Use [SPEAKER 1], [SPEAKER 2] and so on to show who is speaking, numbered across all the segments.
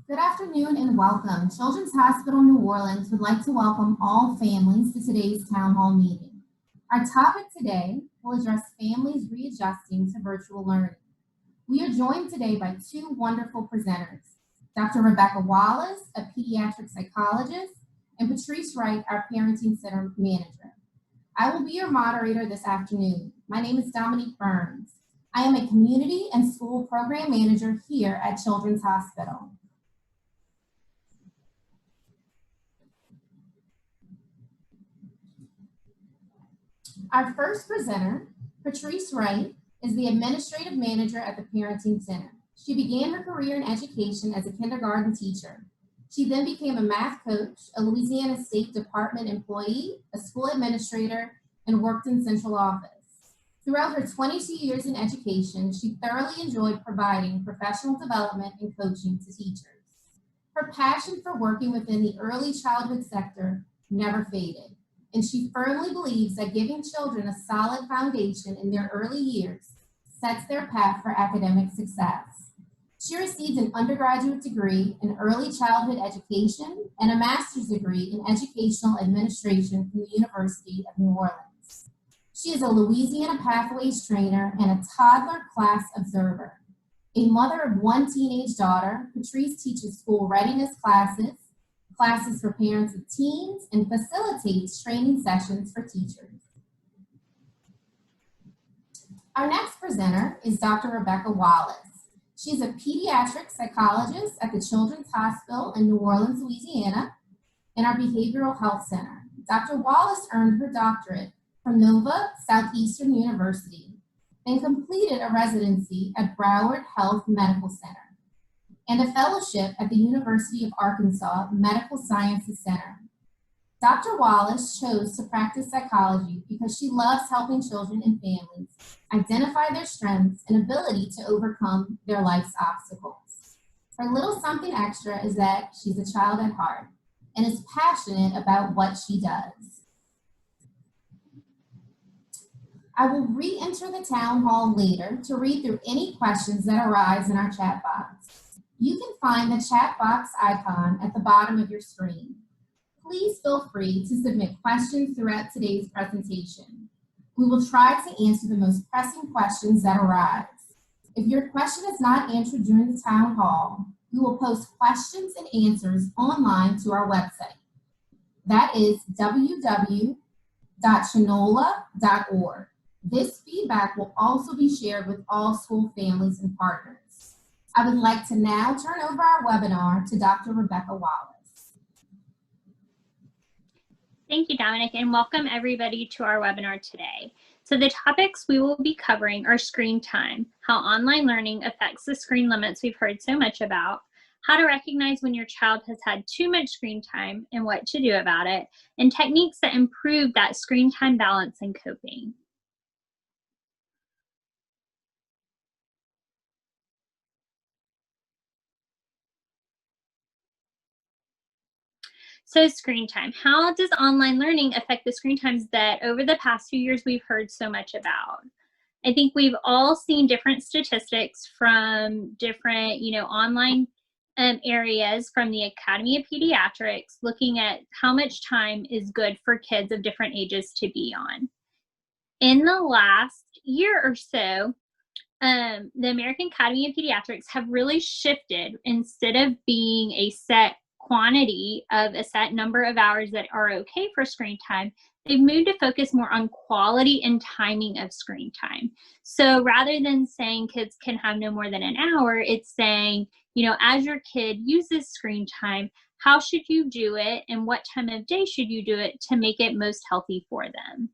[SPEAKER 1] Good afternoon and welcome. Children's Hospital New Orleans would like to welcome all families to today's town hall meeting. Our topic today will address families readjusting to virtual learning. We are joined today by two wonderful presenters, Dr. Rebecca Wallace, a pediatric psychologist, and Patrice Wright, our Parenting Center manager. I will be your moderator this afternoon. My name is Dominique Burns. I am a community and school program manager here at Children's Hospital. Our first presenter, Patrice Wright, is the administrative manager at the Parenting Center. She began her career in education as a kindergarten teacher. She then became a math coach, a Louisiana State Department employee, a school administrator, and worked in central office. Throughout her 22 years in education, she thoroughly enjoyed providing professional development and coaching to teachers. Her passion for working within the early childhood sector never faded, and she firmly believes that giving children a solid foundation in their early years sets their path for academic success. She received an undergraduate degree in early childhood education and a master's degree in educational administration from the University of New Orleans. She is a Louisiana Pathways trainer and a toddler class observer. A mother of one teenage daughter, Patrice teaches school readiness classes for parents of teens, and facilitates training sessions for teachers. Our next presenter is Dr. Rebecca Wallace. She's a pediatric psychologist at the Children's Hospital in New Orleans, Louisiana, and our Behavioral Health Center. Dr. Wallace earned her doctorate from Nova Southeastern University and completed a residency at Broward Health Medical Center and a fellowship at the University of Arkansas Medical Sciences Center. Dr. Wallace chose to practice psychology because she loves helping children and families identify their strengths and ability to overcome their life's obstacles. Her little something extra is that she's a child at heart and is passionate about what she does. I will re-enter the town hall later to read through any questions that arise in our chat box. You can find the chat box icon at the bottom of your screen. Please feel free to submit questions throughout today's presentation. We will try to answer the most pressing questions that arise. If your question is not answered during the town hall, we will post questions and answers online to our website. That is www.chinola.org. This feedback will also be shared with all school families and partners. I would like to now turn over our webinar to Dr. Rebecca Wallace.
[SPEAKER 2] Thank you, Dominic, and welcome everybody to our webinar today. So the topics we will be covering are screen time, how online learning affects the screen limits we've heard so much about, how to recognize when your child has had too much screen time and what to do about it, and techniques that improve that screen time balance and coping. So screen time, how does online learning affect the screen times that over the past few years we've heard so much about? I think we've all seen different statistics from different, online areas from the Academy of Pediatrics looking at how much time is good for kids of different ages to be on. In the last year or so, the American Academy of Pediatrics have really shifted. Instead of being a set quantity of a set number of hours that are okay for screen time, they've moved to focus more on quality and timing of screen time. So rather than saying kids can have no more than an hour, it's saying, as your kid uses screen time, how should you do it and what time of day should you do it to make it most healthy for them?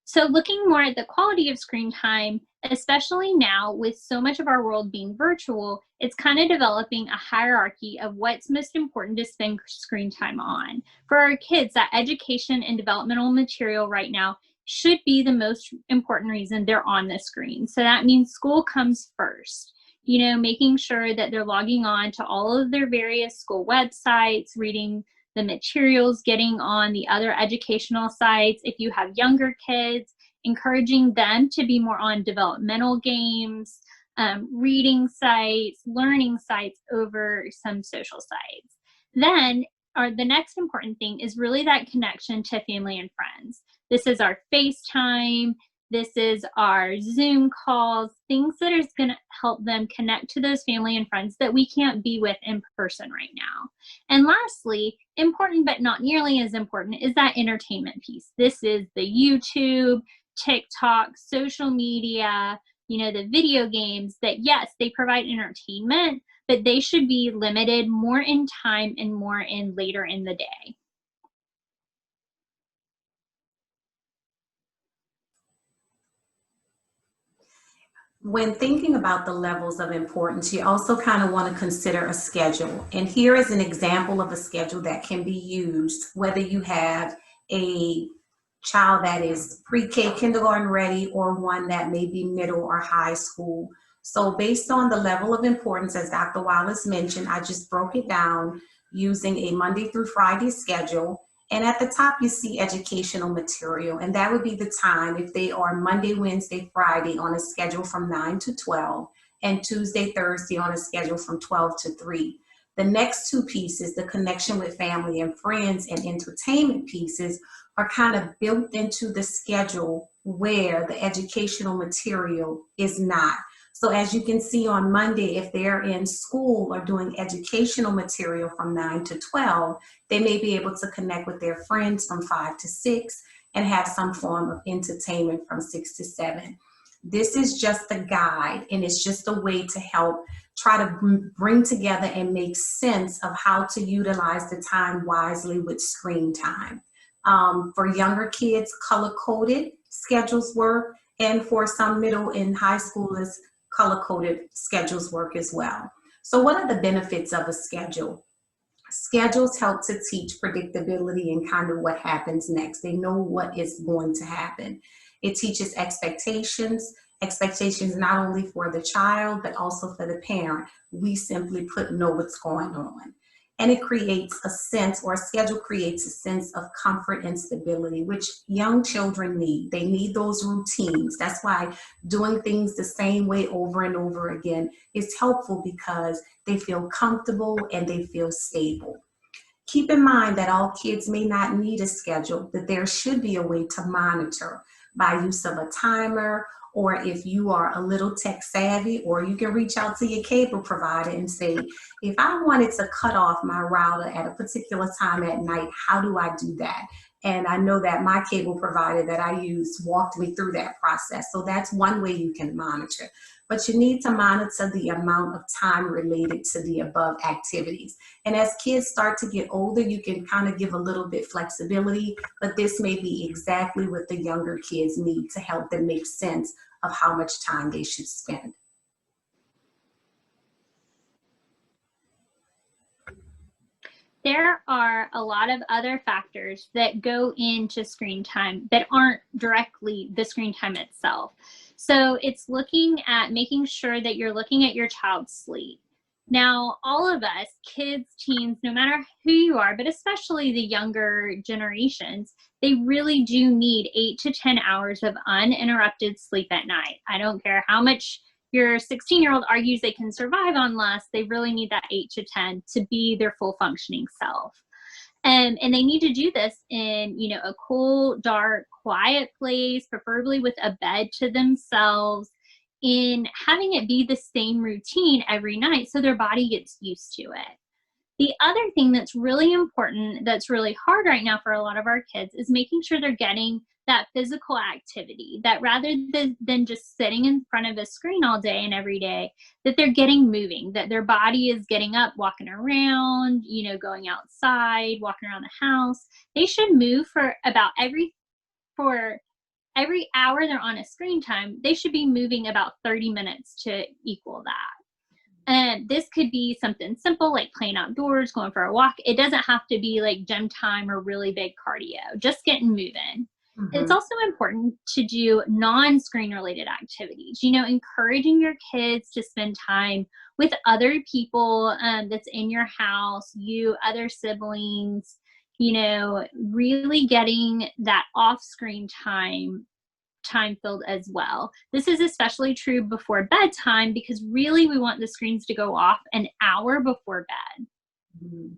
[SPEAKER 2] So looking more at the quality of screen time, especially now with so much of our world being virtual, it's kind of developing a hierarchy of what's most important to spend screen time on. For our kids, that education and developmental material right now should be the most important reason they're on the screen. So that means school comes first. Making sure that they're logging on to all of their various school websites, reading the materials, getting on the other educational sites. If you have younger kids, encouraging them to be more on developmental games, reading sites, learning sites over some social sites. Then the next important thing is really that connection to family and friends. This is our FaceTime. This is our Zoom calls, things that is going to help them connect to those family and friends that we can't be with in person right now. And lastly, important but not nearly as important, is that entertainment piece. This is the YouTube, TikTok, social media, the video games that, yes, they provide entertainment, but they should be limited more in time and more in later in the day.
[SPEAKER 3] When thinking about the levels of importance, you also kind of want to consider a schedule. And here is an example of a schedule that can be used, whether you have a child that is pre-K kindergarten ready or one that may be middle or high school. So based on the level of importance, as Dr. Wallace mentioned, I just broke it down using a Monday through Friday schedule. And at the top, you see educational material, and that would be the time if they are Monday, Wednesday, Friday on a schedule from 9 to 12, and Tuesday, Thursday on a schedule from 12 to 3. The next two pieces, the connection with family and friends and entertainment pieces, are kind of built into the schedule where the educational material is not. So as you can see on Monday, if they're in school or doing educational material from 9 to 12, they may be able to connect with their friends from 5 to 6 and have some form of entertainment from 6 to 7. This is just a guide, and it's just a way to help try to bring together and make sense of how to utilize the time wisely with screen time. For younger kids, color-coded schedules work, and for some middle and high schoolers, color-coded schedules work as well. So what are the benefits of a schedule? Schedules help to teach predictability and kind of what happens next. They know what is going to happen. It teaches expectations not only for the child, but also for the parent. We simply know what's going on. And it creates a sense, or a schedule creates a sense of comfort and stability, which young children need. They need those routines. That's why doing things the same way over and over again is helpful, because they feel comfortable and they feel stable. Keep in mind that all kids may not need a schedule, but there should be a way to monitor by use of a timer, or if you are a little tech savvy, or you can reach out to your cable provider and say, if I wanted to cut off my router at a particular time at night, how do I do that? And I know that my cable provider that I use walked me through that process. So that's one way you can monitor. But you need to monitor the amount of time related to the above activities. And as kids start to get older, you can kind of give a little bit flexibility, but this may be exactly what the younger kids need to help them make sense of how much time they should spend.
[SPEAKER 2] There are a lot of other factors that go into screen time that aren't directly the screen time itself. So it's looking at making sure that you're looking at your child's sleep. Now, all of us, kids, teens, no matter who you are, but especially the younger generations, they really do need 8 to 10 hours of uninterrupted sleep at night. I don't care how much your 16-year-old argues they can survive on less, they really need that 8 to 10 to be their full functioning self. And they need to do this in, a cool, dark, quiet place, preferably with a bed to themselves, in having it be the same routine every night so their body gets used to it. The other thing that's really important, that's really hard right now for a lot of our kids, is making sure they're getting that physical activity, that rather than just sitting in front of a screen all day and every day, that they're getting moving, that their body is getting up, walking around, going outside, walking around the house. They should move for every hour they're on a screen time, they should be moving about 30 minutes to equal that. And this could be something simple like playing outdoors, going for a walk. It doesn't have to be like gym time or really big cardio, just getting moving. Mm-hmm. It's also important to do non-screen related activities, encouraging your kids to spend time with other people that's in your house, other siblings, really getting that off-screen time time filled as well. This is especially true before bedtime because really we want the screens to go off an hour before bed.
[SPEAKER 3] Mhm.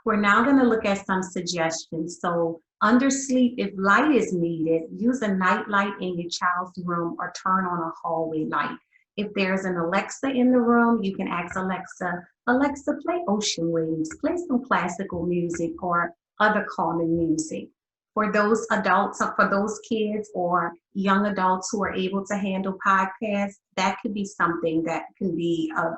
[SPEAKER 3] We're now going to look at some suggestions. So under sleep, if light is needed, use a night light in your child's room or turn on a hallway light. If there's an Alexa in the room, you can ask Alexa, Alexa, play ocean waves, play some classical music or other calming music. For those adults, for those kids or young adults who are able to handle podcasts, that could be something that can be of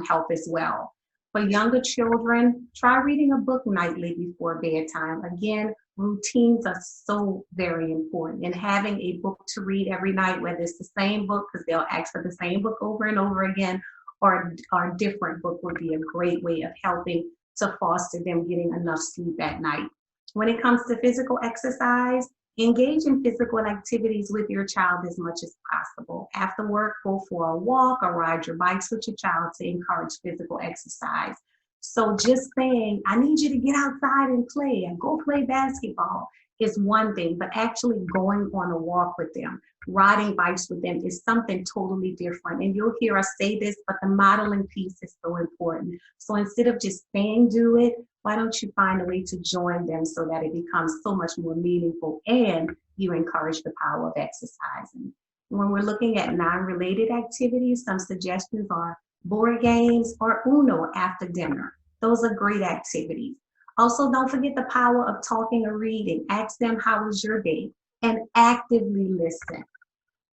[SPEAKER 3] help as well. For younger children, try reading a book nightly before bedtime. Again, routines are so very important. And having a book to read every night, whether it's the same book, because they'll ask for the same book over and over again, or a different book would be a great way of helping to foster them getting enough sleep at night. When it comes to physical exercise, engage in physical activities with your child as much as possible. After work, go for a walk or ride your bikes with your child to encourage physical exercise. So just saying, I need you to get outside and play and go play basketball is one thing, but actually going on a walk with them, riding bikes with them is something totally different. And you'll hear us say this, but the modeling piece is so important. So instead of just saying do it, why don't you find a way to join them so that it becomes so much more meaningful and you encourage the power of exercising. When we're looking at non-related activities, some suggestions are board games or Uno after dinner. Those are great activities. Also, don't forget the power of talking or reading. Ask them, how was your day? And actively listen.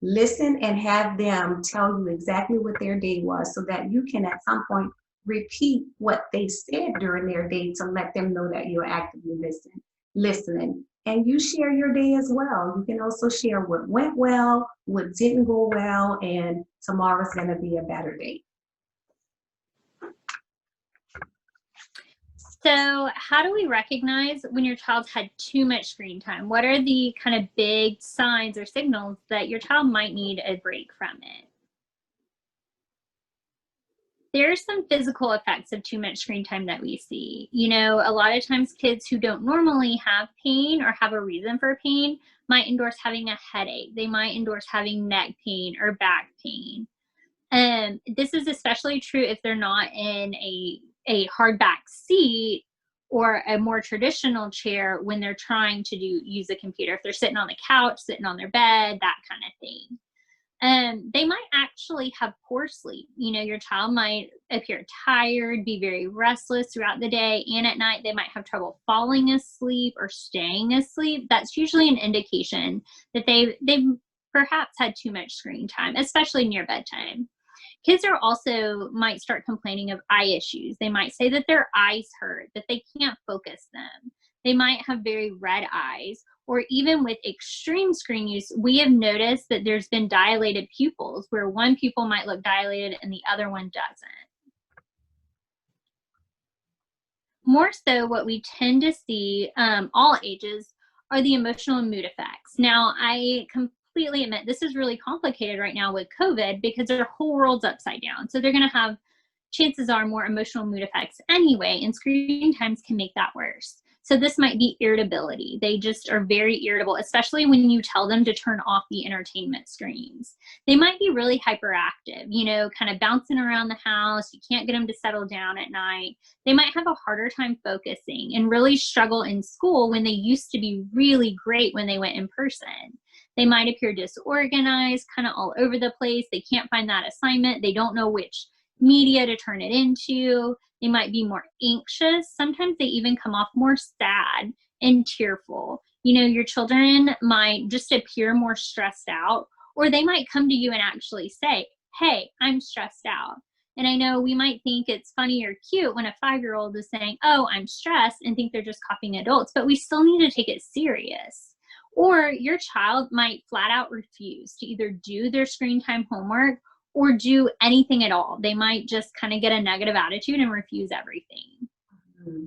[SPEAKER 3] Listen and have them tell you exactly what their day was so that you can at some point repeat what they said during their day to let them know that you're actively listening. And you share your day as well. You can also share what went well, what didn't go well, and tomorrow's going to be a better day.
[SPEAKER 2] So how do we recognize when your child had too much screen time? What are the kind of big signs or signals that your child might need a break from it? There are some physical effects of too much screen time that we see. You know, a lot of times kids who don't normally have pain or have a reason for pain might endorse having a headache. They might endorse having neck pain or back pain. This is especially true if they're not in a hard back seat or a more traditional chair when they're trying to use a computer. If they're sitting on the couch, sitting on their bed, that kind of thing. They might actually have poor sleep. You know, your child might appear tired, be very restless throughout the day, and at night they might have trouble falling asleep or staying asleep. That's usually an indication that they've perhaps had too much screen time, especially near bedtime. Kids are also might start complaining of eye issues. They might say that their eyes hurt, that they can't focus them. They might have very red eyes, or even with extreme screen use, we have noticed that there's been dilated pupils where one pupil might look dilated and the other one doesn't. More so, what we tend to see, all ages, are the emotional and mood effects. Now, I completely admit this is really complicated right now with COVID because their whole world's upside down. So they're going to have, chances are, more emotional mood effects anyway, and screen times can make that worse. So this might be irritability. They just are very irritable, especially when you tell them to turn off the entertainment screens. They might be really hyperactive, you know, kind of bouncing around the house. You can't get them to settle down at night. They might have a harder time focusing and really struggle in school when they used to be really great when they went in person. They might appear disorganized, kind of all over the place. They can't find that assignment. They don't know which media to turn it into. They might be more anxious. Sometimes they even come off more sad and tearful. You know, your children might just appear more stressed out, or they might come to you and actually say, hey, I'm stressed out. And I know we might think it's funny or cute when a 5-year-old is saying, oh, I'm stressed, and think they're just copying adults, but we still need to take it serious. Or your child might flat out refuse to either do their screen time homework or do anything at all. They might just kind of get a negative attitude and refuse everything.
[SPEAKER 3] Mm-hmm.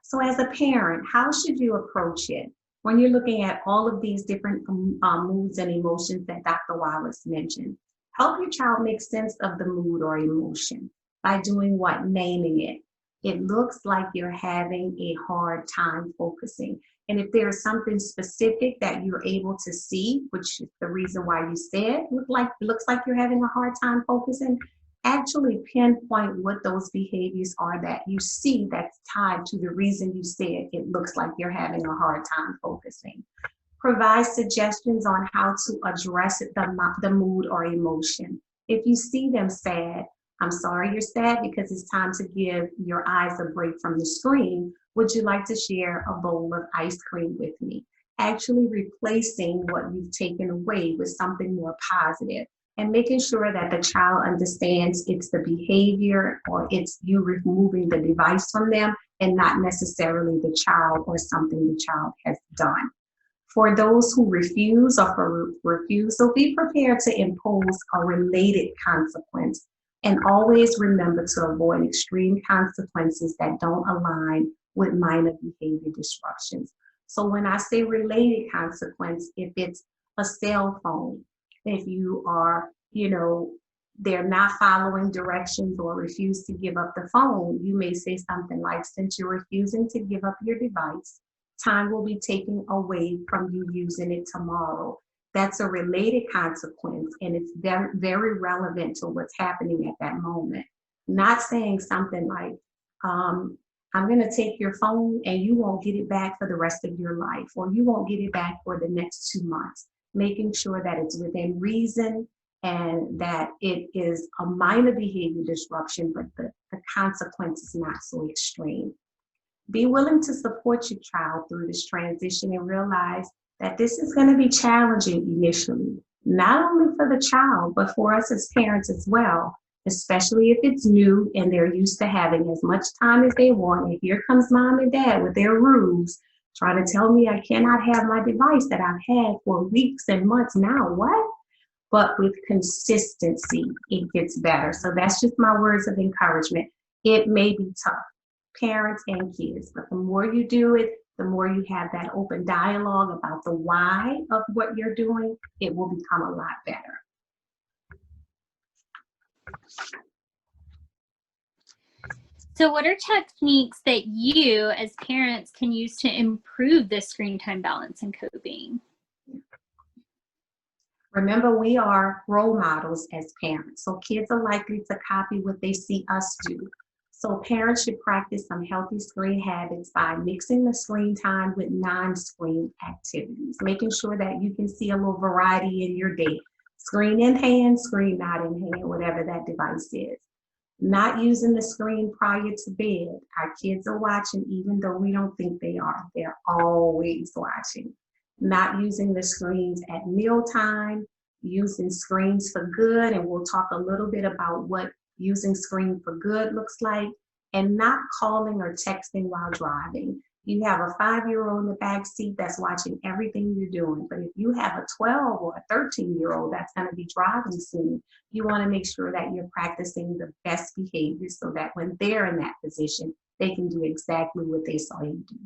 [SPEAKER 3] So as a parent, how should you approach it when you're looking at all of these different moods and emotions that Dr. Wallace mentioned? Help your child make sense of the mood or emotion by doing what? Naming it. it looks like you're having a hard time focusing. And if there's something specific that you're able to see, which is the reason why you said looks like you're having a hard time focusing, actually pinpoint what those behaviors are that you see that's tied to the reason you said it looks like you're having a hard time focusing. Provide suggestions on how to address the mood or emotion. If you see them sad, I'm sorry you're sad because it's time to give your eyes a break from the screen. Would you like to share a bowl of ice cream with me? Actually replacing what you've taken away with something more positive and making sure that the child understands it's the behavior or it's you removing the device from them and not necessarily the child or something the child has done. For those who refuse or for refusal, be prepared to impose a related consequence. And always remember to avoid extreme consequences that don't align with minor behavior disruptions. So when I say related consequence, if it's a cell phone, if you are, they're not following directions or refuse to give up the phone, you may say something like, since you're refusing to give up your device, time will be taken away from you using it tomorrow. That's a related consequence, and it's very, very relevant to what's happening at that moment. Not saying something like, I'm going to take your phone and you won't get it back for the rest of your life, or you won't get it back for the next 2 months. Making sure that it's within reason and that it is a minor behavior disruption, but the consequence is not so extreme. Be willing to support your child through this transition and realize that this is going to be challenging initially, not only for the child, but for us as parents as well, especially if it's new and they're used to having as much time as they want. And here comes mom and dad with their rules, trying to tell me I cannot have my device that I've had for weeks and months now. What? But with consistency, it gets better. So that's just my words of encouragement. It may be tough, parents and kids, but the more you do it, the more you have that open dialogue about the why of what you're doing, it will become a lot better.
[SPEAKER 2] So what are techniques that you as parents can use to improve the screen time balance and coping?
[SPEAKER 3] Remember, we are role models as parents, so kids are likely to copy what they see us do. So parents should practice some healthy screen habits by mixing the screen time with non-screen activities, making sure that you can see a little variety in your day. Screen in hand, screen not in hand, whatever that device is. Not using the screen prior to bed. Our kids are watching even though we don't think they are. They're always watching. Not using the screens at mealtime, using screens for good, and we'll talk a little bit about what using screen for good looks like, and not calling or texting while driving. You have a 5-year-old in the back seat that's watching everything you're doing, but if you have a 12 or a 13-year-old that's going to be driving soon, you want to make sure that you're practicing the best behavior so that when they're in that position, they can do exactly what they saw you do.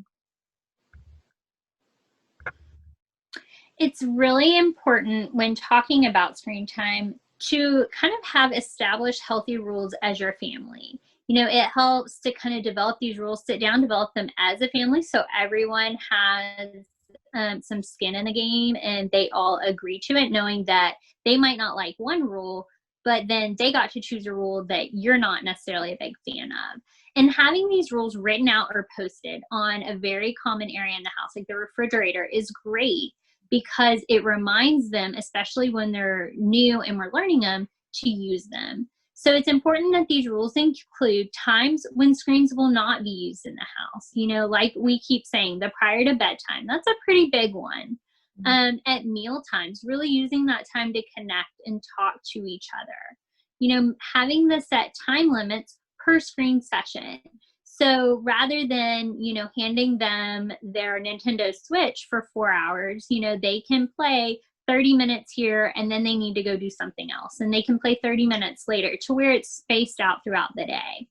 [SPEAKER 2] It's really important when talking about screen time to kind of have established healthy rules as your family. It helps to kind of develop these rules, sit down, develop them as a family so everyone has some skin in the game and they all agree to it, knowing that they might not like one rule, but then they got to choose a rule that you're not necessarily a big fan of. And having these rules written out or posted on a very common area in the house, like the refrigerator, is great because it reminds them, especially when they're new and we're learning them, to use them. So it's important that these rules include times when screens will not be used in the house. Like we keep saying, the prior to bedtime, that's a pretty big one. At meal times, really using that time to connect and talk to each other. Having the set time limits per screen session. So rather than, handing them their Nintendo Switch for 4 hours, they can play 30 minutes here and then they need to go do something else. And they can play 30 minutes later to where it's spaced out throughout the day.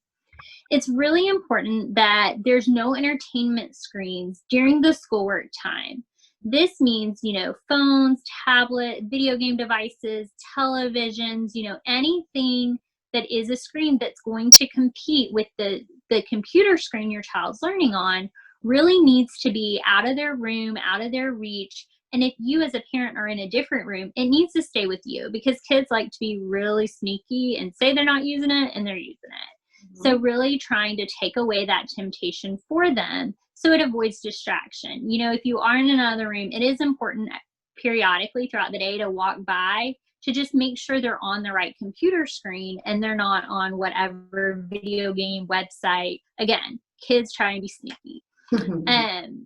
[SPEAKER 2] It's really important that there's no entertainment screens during the schoolwork time. This means, phones, tablet, video game devices, televisions, anything that is a screen that's going to compete with the computer screen your child's learning on really needs to be out of their room, out of their reach. And if you as a parent are in a different room, it needs to stay with you, because kids like to be really sneaky and say they're not using it and they're using it. So really trying to take away that temptation for them so it avoids distraction. You know, if you are in another room, it is important periodically throughout the day to walk by to just make sure they're on the right computer screen and they're not on whatever video game website. Again, kids try and be sneaky.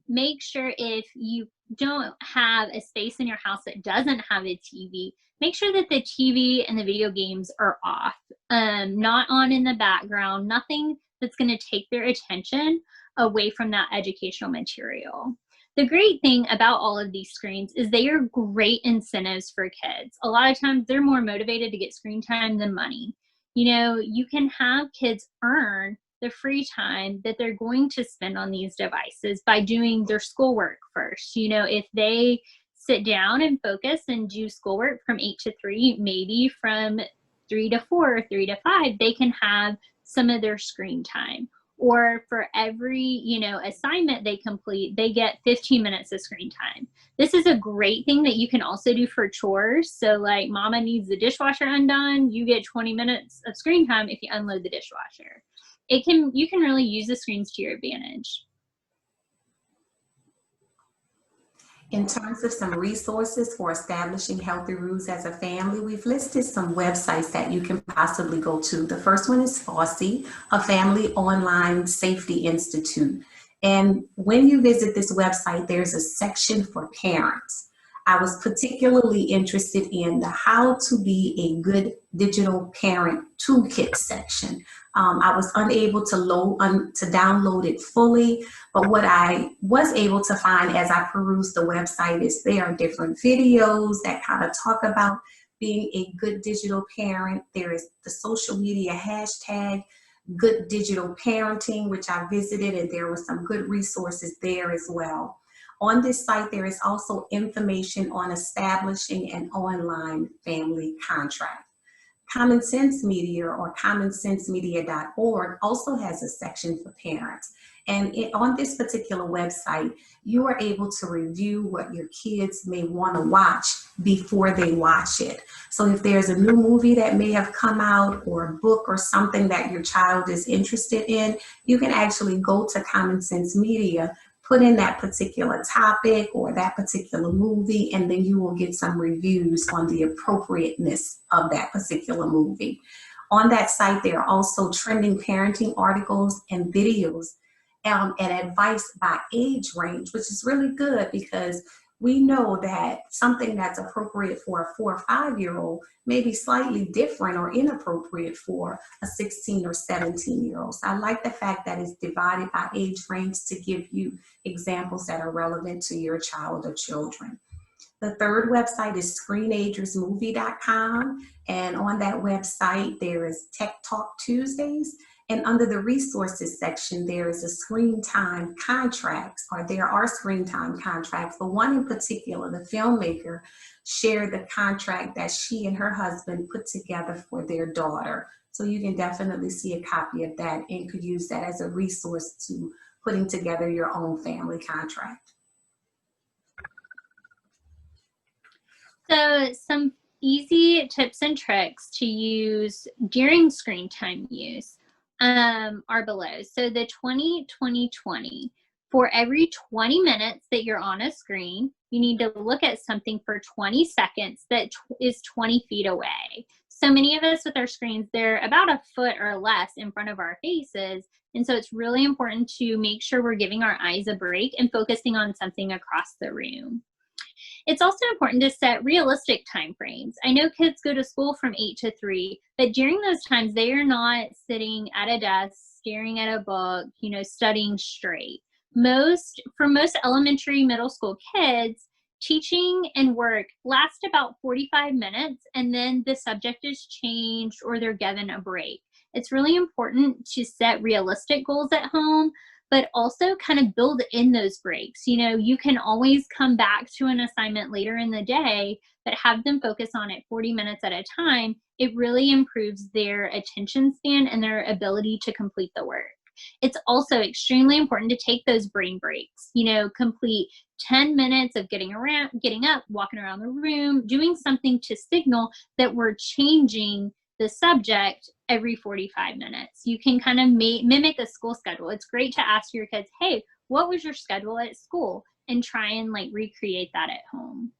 [SPEAKER 2] Make sure if you don't have a space in your house that doesn't have a TV, make sure that the TV and the video games are off, not on in the background, nothing that's going to take their attention away from that educational material. The great thing about all of these screens is they are great incentives for kids. A lot of times they're more motivated to get screen time than money. You know, you can have kids earn the free time that they're going to spend on these devices by doing their schoolwork first. You know, if they sit down and focus and do schoolwork from 8 to 3, maybe from 3 to 4, 3 to 5, they can have some of their screen time. Or for every, you know, assignment they complete, they get 15 minutes of screen time. This is a great thing that you can also do for chores. So like mama needs the dishwasher undone, you get 20 minutes of screen time if you unload the dishwasher. You can really use the screens to your advantage.
[SPEAKER 3] In terms of some resources for establishing healthy rules as a family, we've listed some websites that you can possibly go to. The first one is FOSSI, a Family Online Safety Institute. And when you visit this website, there's a section for parents. I was particularly interested in the How to Be a Good Digital Parent Toolkit section. I was unable to download it fully, but what I was able to find as I perused the website is there are different videos that kind of talk about being a good digital parent. There is the social media hashtag, Good Digital Parenting, which I visited, and there were some good resources there as well. On this site, there is also information on establishing an online family contract. Common Sense Media or commonsensemedia.org also has a section for parents. And on this particular website, you are able to review what your kids may want to watch before they watch it. So if there's a new movie that may have come out or a book or something that your child is interested in, you can actually go to Common Sense Media, put in that particular topic or that particular movie, and then you will get some reviews on the appropriateness of that particular movie. On that site, there are also trending parenting articles and videos and advice by age range, which is really good because we know that something that's appropriate for a 4 or 5-year-old may be slightly different or inappropriate for a 16 or 17-year-old. So I like the fact that it's divided by age range to give you examples that are relevant to your child or children. The third website is screenagersmovie.com, and on that website there is Tech Talk Tuesdays. And under the resources section, there is a screen time contracts, or there are screen time contracts. The one in particular, the filmmaker shared the contract that she and her husband put together for their daughter. So you can definitely see a copy of that and could use that as a resource to putting together your own family contract.
[SPEAKER 2] So some easy tips and tricks to use during screen time use are below. So the 20-20-20. For every 20 minutes that you're on a screen, you need to look at something for 20 seconds that is 20 feet away. So many of us with our screens, they're about a foot or less in front of our faces. And so it's really important to make sure we're giving our eyes a break and focusing on something across the room. It's also important to set realistic time frames. I know kids go to school from 8 to 3, but during those times, they are not sitting at a desk, staring at a book, you know, studying straight. For most elementary, middle school kids, teaching and work last about 45 minutes, and then the subject is changed or they're given a break. It's really important to set realistic goals at home, but also kind of build in those breaks. You know, you can always come back to an assignment later in the day, but have them focus on it 40 minutes at a time. It really improves their attention span and their ability to complete the work. It's also extremely important to take those brain breaks, you know, complete 10 minutes of getting up, walking around the room, doing something to signal that we're changing the subject every 45 minutes. You can kind of mimic a school schedule. It's great to ask your kids, hey, what was your schedule at school? And try and like recreate that at home.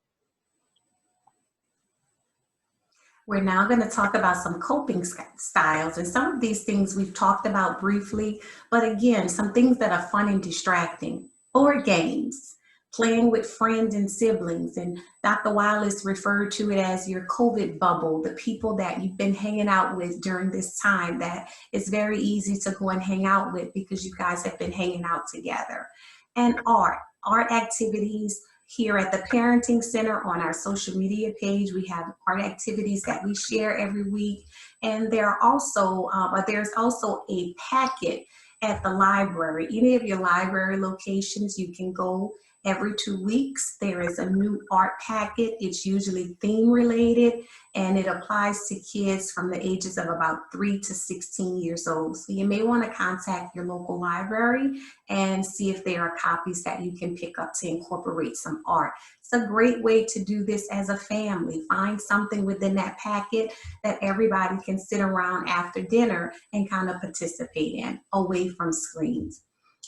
[SPEAKER 3] We're now going to talk about some coping styles, and some of these things we've talked about briefly, but again, some things that are fun and distracting. Board games, playing with friends and siblings, and Dr. Wallace referred to it as your COVID bubble, the people that you've been hanging out with during this time that it's very easy to go and hang out with because you guys have been hanging out together. And art activities. Here at the Parenting Center on our social media page, we have art activities that we share every week. And there's also a packet at the library. Any of your library locations, you can go every 2 weeks. There is a new art packet. It's usually theme related, and it applies to kids from the ages of about 3 to 16 years old. So you may want to contact your local library and see if there are copies that you can pick up to incorporate some art. It's a great way to do this as a family. Find something within that packet that everybody can sit around after dinner and kind of participate in, away from screens.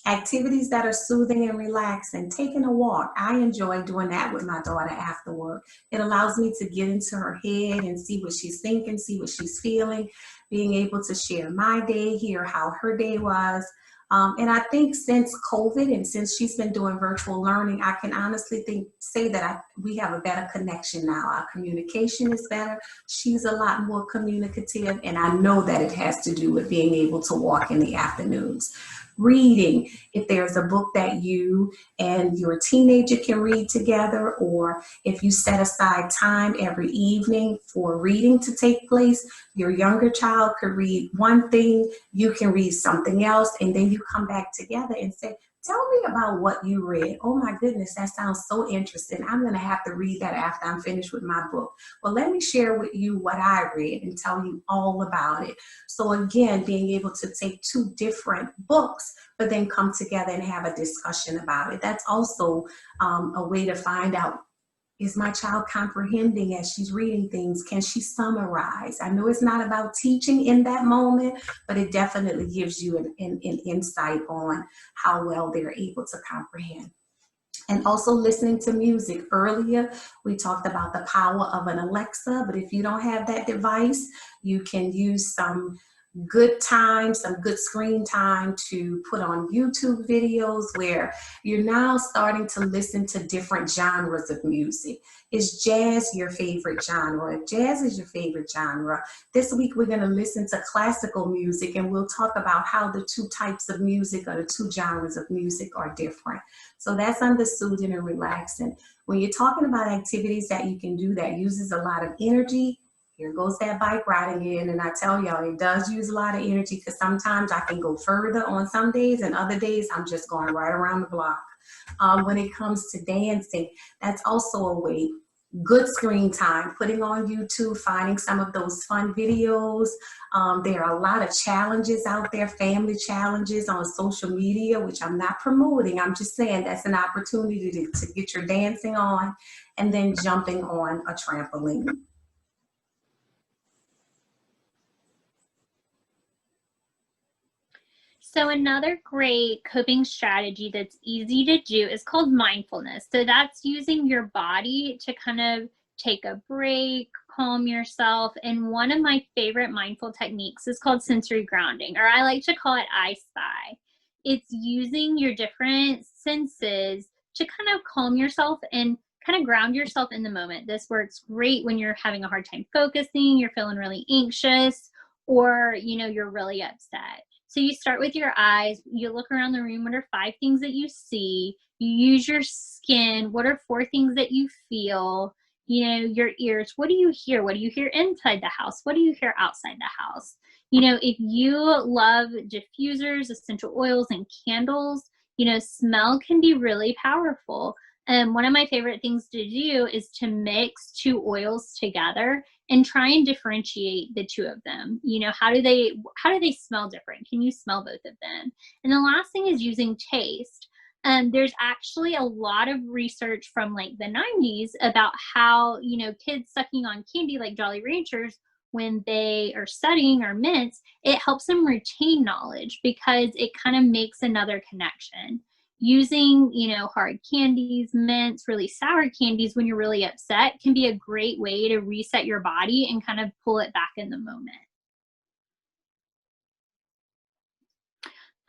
[SPEAKER 3] Activities that are soothing and relaxing, taking a walk. I enjoy doing that with my daughter after work. It allows me to get into her head and see what she's thinking, see what she's feeling, being able to share my day, hear how her day was. And I think since COVID and since she's been doing virtual learning, I can honestly say that we have a better connection now. Our communication is better. She's a lot more communicative, and I know that it has to do with being able to walk in the afternoons. Reading, if there's a book that you and your teenager can read together, or if you set aside time every evening for reading to take place, your younger child could read one thing, you can read something else, and then you come back together and say, tell me about what you read. Oh my goodness, that sounds so interesting. I'm gonna have to read that after I'm finished with my book. Well, let me share with you what I read and tell you all about it. So again, being able to take two different books, but then come together and have a discussion about it. That's also a way to find out, is my child comprehending as she's reading things? Can she summarize? I know it's not about teaching in that moment, but it definitely gives you an insight on how well they're able to comprehend. And also listening to music. Earlier, we talked about the power of an Alexa, but if you don't have that device, you can use some good time, some good screen time to put on YouTube videos where you're now starting to listen to different genres of music. Is jazz your favorite genre? If jazz is your favorite genre, this week we're going to listen to classical music, and we'll talk about how the two types of music or the two genres of music are different. So that's under soothing and relaxing. When you're talking about activities that you can do that uses a lot of energy, here goes that bike riding again, and I tell y'all, it does use a lot of energy because sometimes I can go further on some days, and other days I'm just going right around the block. When it comes to dancing, that's also a way. Good screen time, putting on YouTube, finding some of those fun videos. There are a lot of challenges out there, family challenges on social media, which I'm not promoting. I'm just saying that's an opportunity to get your dancing on, and then jumping on a trampoline.
[SPEAKER 2] So another great coping strategy that's easy to do is called mindfulness. So that's using your body to kind of take a break, calm yourself. And one of my favorite mindful techniques is called sensory grounding, or I like to call it I Spy. It's using your different senses to kind of calm yourself and kind of ground yourself in the moment. This works great when you're having a hard time focusing, you're feeling really anxious, or you're really upset. So you start with your eyes, you look around the room, what are 5 things that you see? You use your skin, what are 4 things that you feel? Your ears, what do you hear? What do you hear inside the house? What do you hear outside the house? You know, if you love diffusers, essential oils, and candles, you know, smell can be really powerful. And one of my favorite things to do is to mix two oils together and try and differentiate the two of them. You know, how do they smell different? Can you smell both of them? And the last thing is using taste. There's actually a lot of research from like the 90s about how, you know, kids sucking on candy like Jolly Ranchers when they are studying or mints, it helps them retain knowledge because it kind of makes another connection. Using, you know, hard candies, mints, really sour candies when you're really upset can be a great way to reset your body and kind of pull it back in the moment.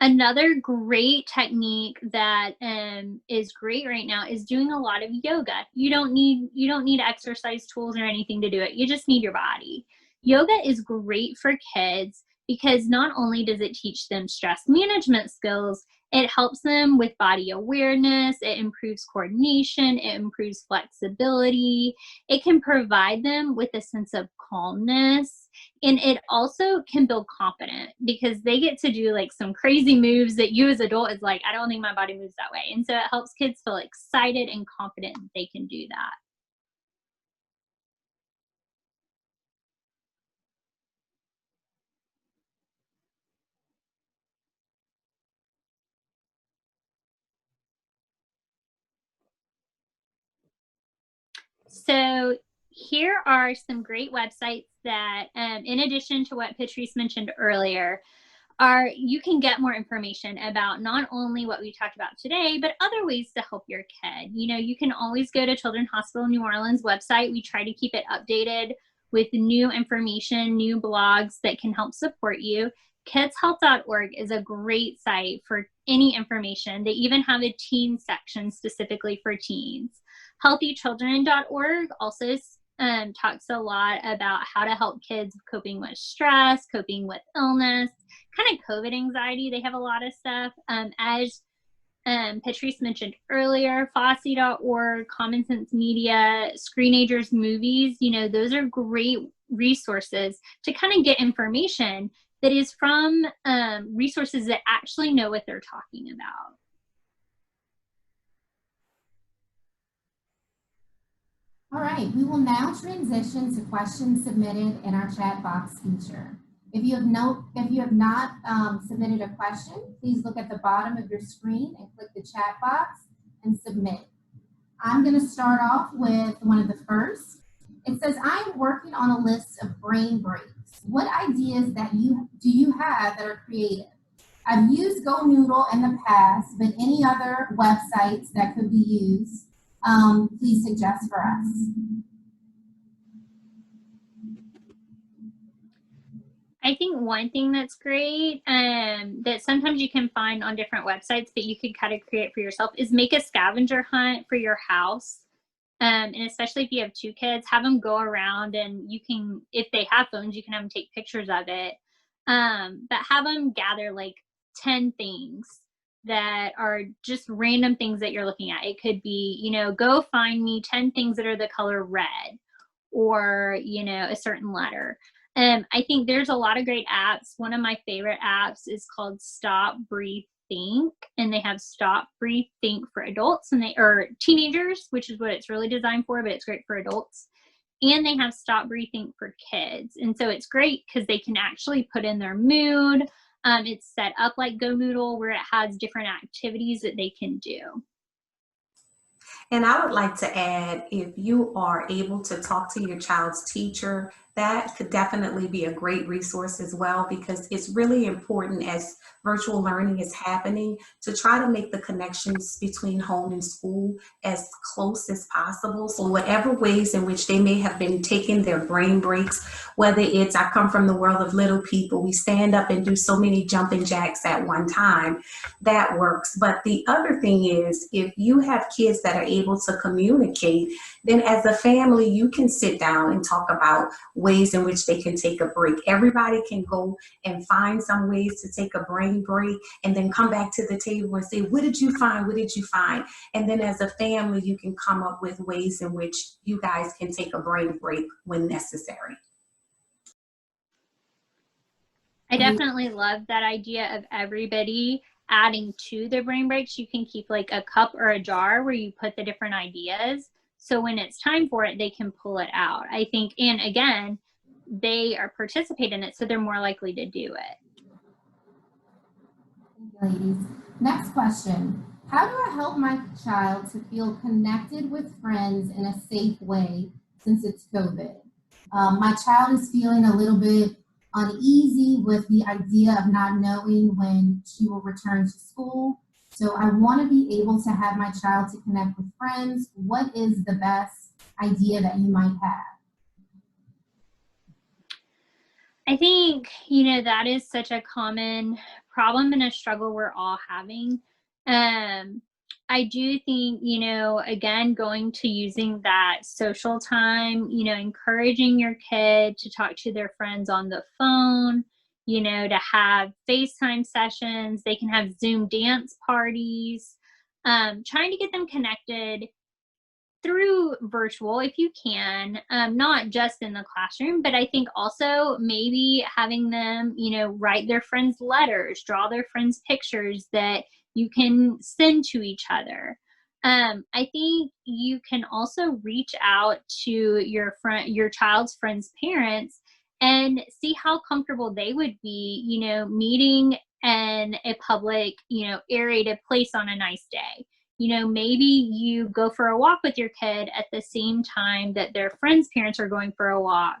[SPEAKER 2] Another great technique that is great right now is doing a lot of yoga. You don't need exercise tools or anything to do it. You just need your body. Yoga is great for kids because not only does it teach them stress management skills, it helps them with body awareness, it improves coordination, it improves flexibility, it can provide them with a sense of calmness, and it also can build confidence because they get to do like some crazy moves that you as adult is like, I don't think my body moves that way. And so it helps kids feel excited and confident that they can do that. So here are some great websites that, in addition to what Patrice mentioned earlier, you can get more information about not only what we talked about today, but other ways to help your kid. You know, you can always go to Children's Hospital New Orleans website. We try to keep it updated with new information, new blogs that can help support you. Kidshealth.org is a great site for any information. They even have a teen section specifically for teens. Healthychildren.org also talks a lot about how to help kids coping with stress, coping with illness, kind of COVID anxiety. They have a lot of stuff. As Patrice mentioned earlier, Fossey.org, Common Sense Media, Screenagers Movies, you know, those are great resources to kind of get information that is from resources that actually know what they're talking about.
[SPEAKER 1] All right, we will now transition to questions submitted in our chat box feature. If you have not submitted a question, please look at the bottom of your screen and click the chat box and submit. I'm going to start off with one of the first. It says, I am working on a list of brain breaks. What ideas do you have that are creative? I've used GoNoodle in the past, but any other websites that could be used, please suggest for us.
[SPEAKER 2] I think one thing that's great that sometimes you can find on different websites, but you could kind of create for yourself is make a scavenger hunt for your house. And especially if you have two kids, have them go around and you can, if they have phones, you can have them take pictures of it. But have them gather like 10 things that are just random things that you're looking at. It could be, you know, go find me 10 things that are the color red or, you know, a certain letter. I think there's a lot of great apps. One of my favorite apps is called Stop, Breathe, Think, and they have Stop, Breathe, Think for adults and or teenagers, which is what it's really designed for, but it's great for adults. And they have Stop, Breathe, Think for kids. And so it's great because they can actually put in their mood. It's set up like GoNoodle where it has different activities that they can do.
[SPEAKER 3] And I would like to add, if you are able to talk to your child's teacher, that could definitely be a great resource as well, because it's really important as virtual learning is happening to try to make the connections between home and school as close as possible. So whatever ways in which they may have been taking their brain breaks, whether it's, I come from the world of little people, we stand up and do so many jumping jacks at one time, that works. But the other thing is, if you have kids that are able to communicate, then as a family, you can sit down and talk about ways in which they can take a break. Everybody can go and find some ways to take a brain break and then come back to the table and say, what did you find? What did you find? And then as a family, you can come up with ways in which you guys can take a brain break when necessary.
[SPEAKER 2] I definitely love that idea of everybody adding to the brain breaks. You can keep like a cup or a jar where you put the different ideas. So when it's time for it, they can pull it out. I think, and again, they are participate in it, so they're more likely to do it.
[SPEAKER 1] Thank you, ladies. Next question. How do I help my child to feel connected with friends in a safe way since it's COVID? My child is feeling a little bit uneasy with the idea of not knowing when she will return to school. So I want to be able to have my child to connect with friends. What is the best idea that you might have?
[SPEAKER 2] I think, that is such a common problem and a struggle we're all having. I do think, again, going to using that social time, encouraging your kid to talk to their friends on the phone, to have FaceTime sessions. They can have Zoom dance parties, trying to get them connected through virtual if you can, not just in the classroom, but I think also maybe having them, write their friends letters, draw their friends pictures that you can send to each other. I think you can also reach out to your child's friends' parents and see how comfortable they would be, meeting in a public, aerated place on a nice day. Maybe you go for a walk with your kid at the same time that their friends' parents are going for a walk,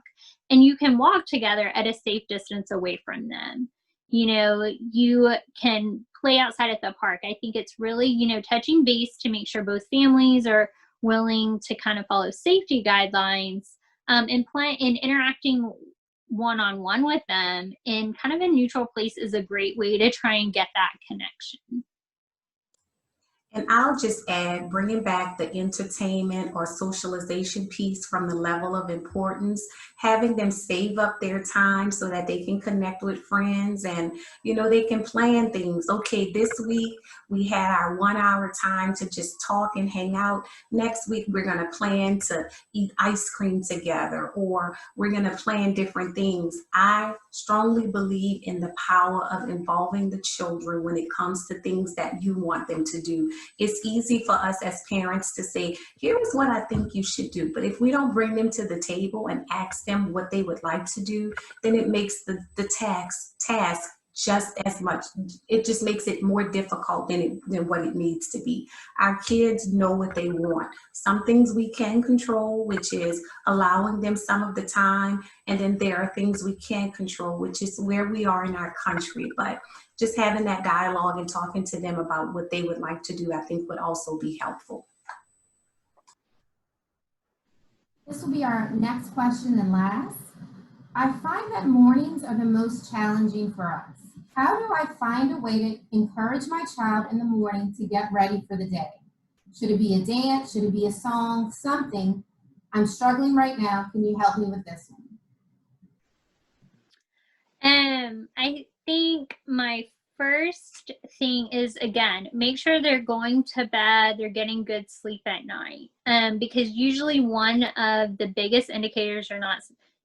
[SPEAKER 2] and you can walk together at a safe distance away from them. You can play outside at the park. I think it's really, touching base to make sure both families are willing to kind of follow safety guidelines, and interacting one-on-one with them in kind of a neutral place is a great way to try and get that connection.
[SPEAKER 3] And I'll just add, bringing back the entertainment or socialization piece from the level of importance, having them save up their time so that they can connect with friends and, they can plan things. Okay, this week we had our 1 hour time to just talk and hang out. Next week, we're going to plan to eat ice cream together, or we're going to plan different things. I strongly believe in the power of involving the children when it comes to things that you want them to do. It's easy for us as parents to say, here is what I think you should do. But if we don't bring them to the table and ask them what they would like to do, then it makes the task just as much. It just makes it more difficult than what it needs to be. Our kids know what they want. Some things we can control, which is allowing them some of the time. And then there are things we can't control, which is where we are in our country. But just having that dialogue and talking to them about what they would like to do, I think would also be helpful.
[SPEAKER 1] This will be our next question and last. I find that mornings are the most challenging for us. How do I find a way to encourage my child in the morning to get ready for the day? Should it be a dance? Should it be a song? Something. I'm struggling right now. Can you help me with this one?
[SPEAKER 2] I think my first thing is, again, make sure they're going to bed, they're getting good sleep at night. Because usually one of the biggest indicators they're not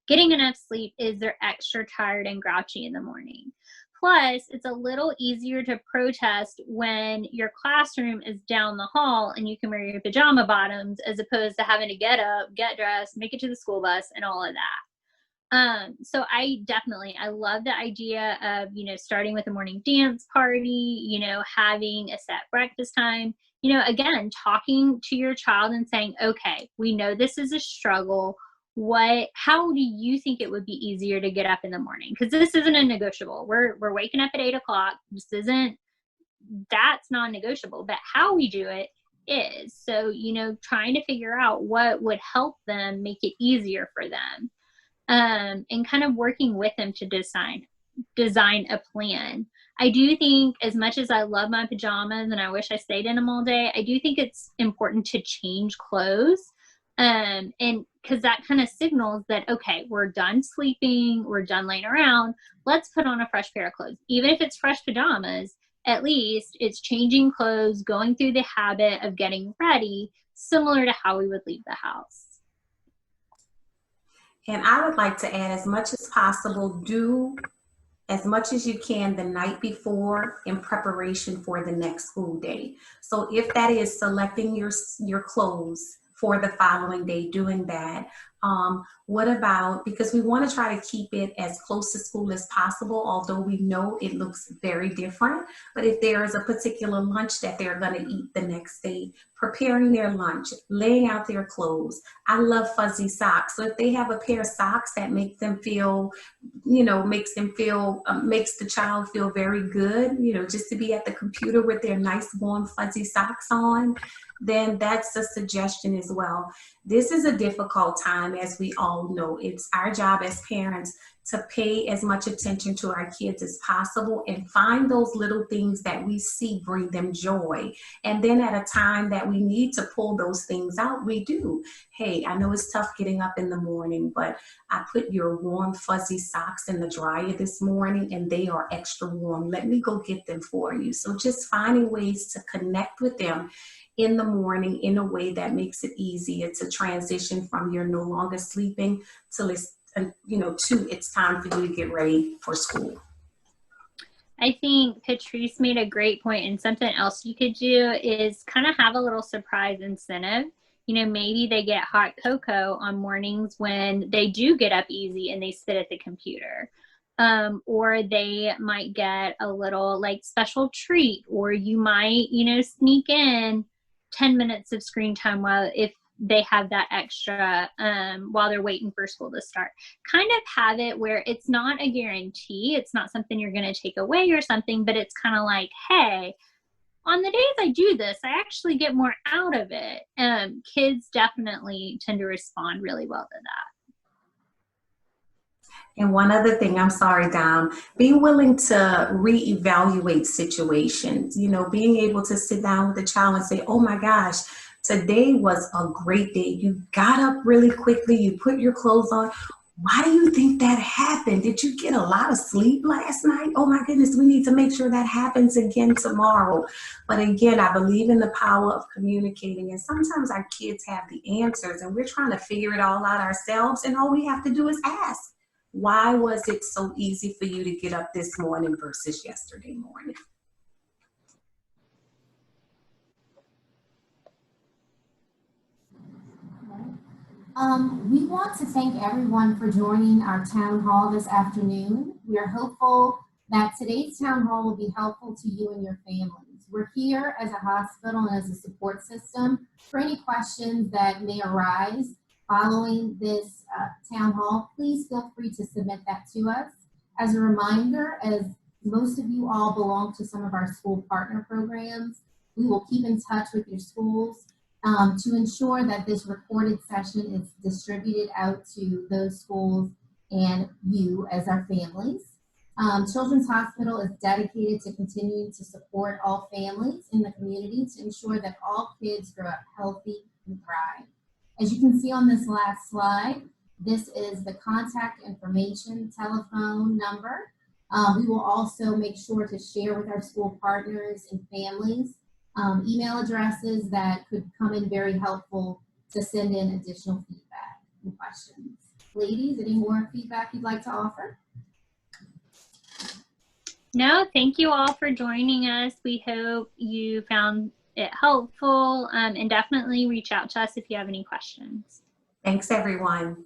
[SPEAKER 2] getting enough sleep is they're extra tired and grouchy in the morning. Plus, it's a little easier to protest when your classroom is down the hall and you can wear your pajama bottoms as opposed to having to get up, get dressed, make it to the school bus, and all of that. So I love the idea of, starting with a morning dance party, having a set breakfast time, again, talking to your child and saying, okay, we know this is a struggle. How do you think it would be easier to get up in the morning? Because this isn't a negotiable. We're waking up at 8 o'clock. That's non-negotiable, but how we do it is. So, trying to figure out what would help them make it easier for them. And kind of working with them to design a plan. I do think, as much as I love my pajamas and I wish I stayed in them all day, I do think it's important to change clothes. And because that kind of signals that, okay, we're done sleeping, we're done laying around, let's put on a fresh pair of clothes. Even if it's fresh pajamas, at least it's changing clothes, going through the habit of getting ready, similar to how we would leave the house.
[SPEAKER 3] And I would like to add, as much as possible, do as much as you can the night before in preparation for the next school day. So if that is selecting your clothes for the following day, doing that. What about, because we want to try to keep it as close to school as possible, although we know it looks very different. But if there is a particular lunch that they're going to eat the next day, preparing their lunch, laying out their clothes. I love fuzzy socks. So if they have a pair of socks that make them feel, makes the child feel very good, just to be at the computer with their nice warm fuzzy socks on, then that's a suggestion as well. This is a difficult time, as we all know. It's our job as parents to pay as much attention to our kids as possible and find those little things that we see bring them joy. And then at a time that we need to pull those things out, we do. Hey, I know it's tough getting up in the morning, but I put your warm fuzzy socks in the dryer this morning and they are extra warm. Let me go get them for you. So just finding ways to connect with them in the morning in a way that makes it easier to transition from you're no longer sleeping till it's it's time for you to get ready for school.
[SPEAKER 2] I think Patrice made a great point, and something else you could do is kind of have a little surprise incentive. Maybe they get hot cocoa on mornings when they do get up easy and they sit at the computer. Or they might get a little special treat, or you might, sneak in 10 minutes of screen time if they have that extra while they're waiting for school to start. Kind of have it where it's not a guarantee. It's not something you're going to take away or something, but it's kind of like, hey, on the days I do this, I actually get more out of it. Kids definitely tend to respond really well to that.
[SPEAKER 3] And one other thing, I'm sorry, Dom, be willing to reevaluate situations, being able to sit down with the child and say, oh my gosh, today was a great day. You got up really quickly. You put your clothes on. Why do you think that happened? Did you get a lot of sleep last night? Oh my goodness, we need to make sure that happens again tomorrow. But again, I believe in the power of communicating. And sometimes our kids have the answers and we're trying to figure it all out ourselves. And all we have to do is ask. Why was it so easy for you to get up this morning versus yesterday morning?
[SPEAKER 1] We want to thank everyone for joining our town hall this afternoon. We are hopeful that today's town hall will be helpful to you and your families. We're here as a hospital and as a support system for any questions that may arise following this town hall. Please feel free to submit that to us. As a reminder, as most of you all belong to some of our school partner programs, we will keep in touch with your schools to ensure that this recorded session is distributed out to those schools and you as our families. Children's Hospital is dedicated to continuing to support all families in the community to ensure that all kids grow up healthy and thrive. As you can see on this last slide, this is the contact information telephone number. We will also make sure to share with our school partners and families email addresses that could come in very helpful to send in additional feedback and questions. Ladies, any more feedback you'd like to offer?
[SPEAKER 2] No, thank you all for joining us. We hope you found it helpful, and definitely reach out to us if you have any questions.
[SPEAKER 3] Thanks, everyone.